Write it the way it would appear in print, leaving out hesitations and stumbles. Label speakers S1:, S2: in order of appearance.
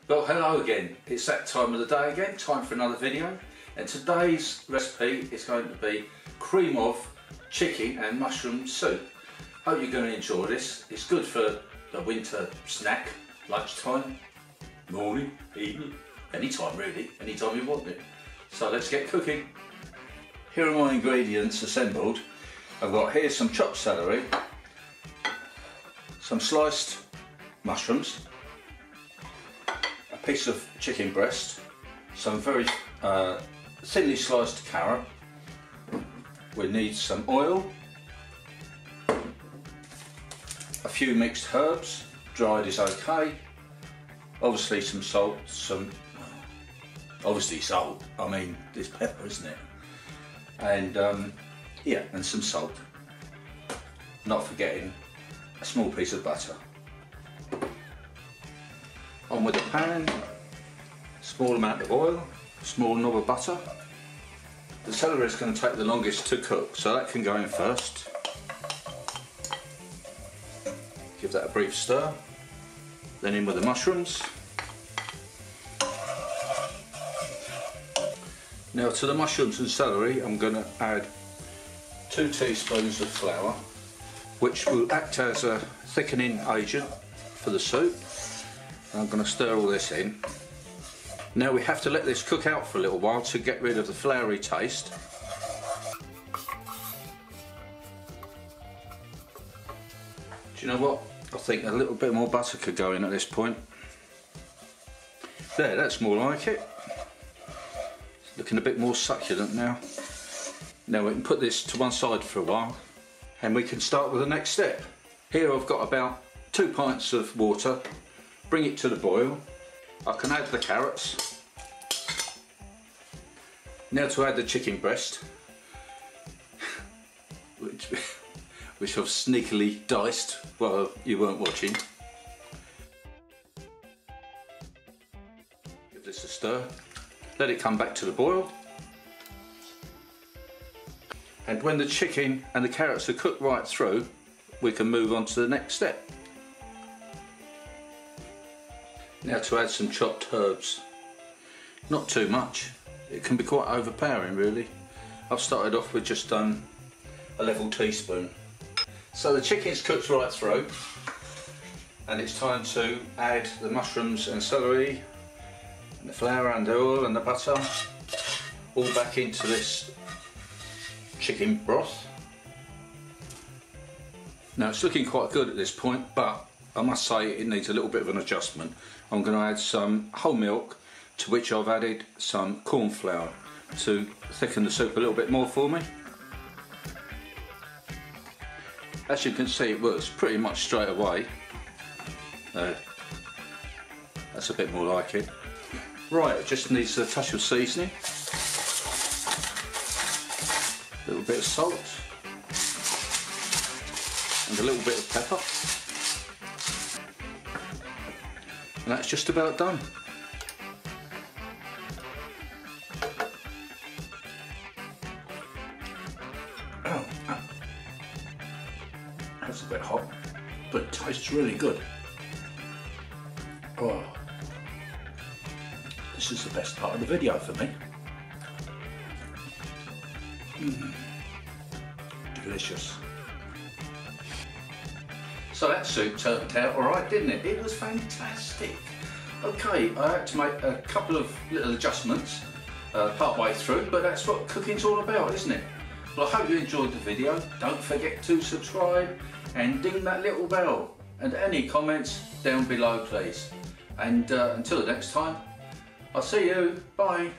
S1: Well, hello again. It's that time of the day again, time for another video. And today's recipe is going to be cream of chicken and mushroom soup. Hope you're going to enjoy this. It's good for the winter snack, lunchtime, morning, evening, anytime really, anytime you want it. So let's get cooking. Here are my ingredients assembled. I've got here some chopped celery, some sliced mushrooms, a piece of chicken breast, some very thinly sliced carrot. We need some oil, a few mixed herbs, dried is okay, obviously some salt, I mean there's pepper, isn't it? And yeah, and some salt. Not forgetting a small piece of butter. On with the pan, small amount of oil, small knob of butter. The celery is going to take the longest to cook, so that can go in first. Give that a brief stir, then in with the mushrooms. Now to the mushrooms and celery I'm going to add 2 teaspoons of flour, which will act as a thickening agent for the soup. And I'm going to stir all this in. Now we have to let this cook out for a little while to get rid of the floury taste. Do you know what? I think a little bit more butter could go in at this point. There, that's more like it. It's looking a bit more succulent now. Now we can put this to one side for a while and we can start with the next step. Here I've got about 2 pints of water. Bring it to the boil. I can add the carrots. Now to add the chicken breast, which I've sneakily diced while you weren't watching. Give this a stir. Let it come back to the boil. And when the chicken and the carrots are cooked right through, we can move on to the next step. Now to add some chopped herbs. Not too much, it can be quite overpowering really. I've started off with just a level teaspoon. So the chicken's cooked right through and it's time to add the mushrooms and celery and the flour and the oil and the butter all back into this chicken broth. Now it's looking quite good at this point, but I must say it needs a little bit of an adjustment. I'm going to add some whole milk, to which I've added some corn flour to thicken the soup a little bit more for me. As you can see, it works pretty much straight away. That's a bit more like it. Right, it just needs a touch of seasoning, a little bit of salt and a little bit of pepper. And that's just about done. Oh, that's a bit hot, but it tastes really good. Oh, this is the best part of the video for me. Delicious. So that soup turned out alright, didn't it? It was fantastic. Okay, I had to make a couple of little adjustments part way through, but that's what cooking's all about, isn't it? Well, I hope you enjoyed the video. Don't forget to subscribe and ding that little bell. And any comments down below, please. And until the next time, I'll see you. Bye.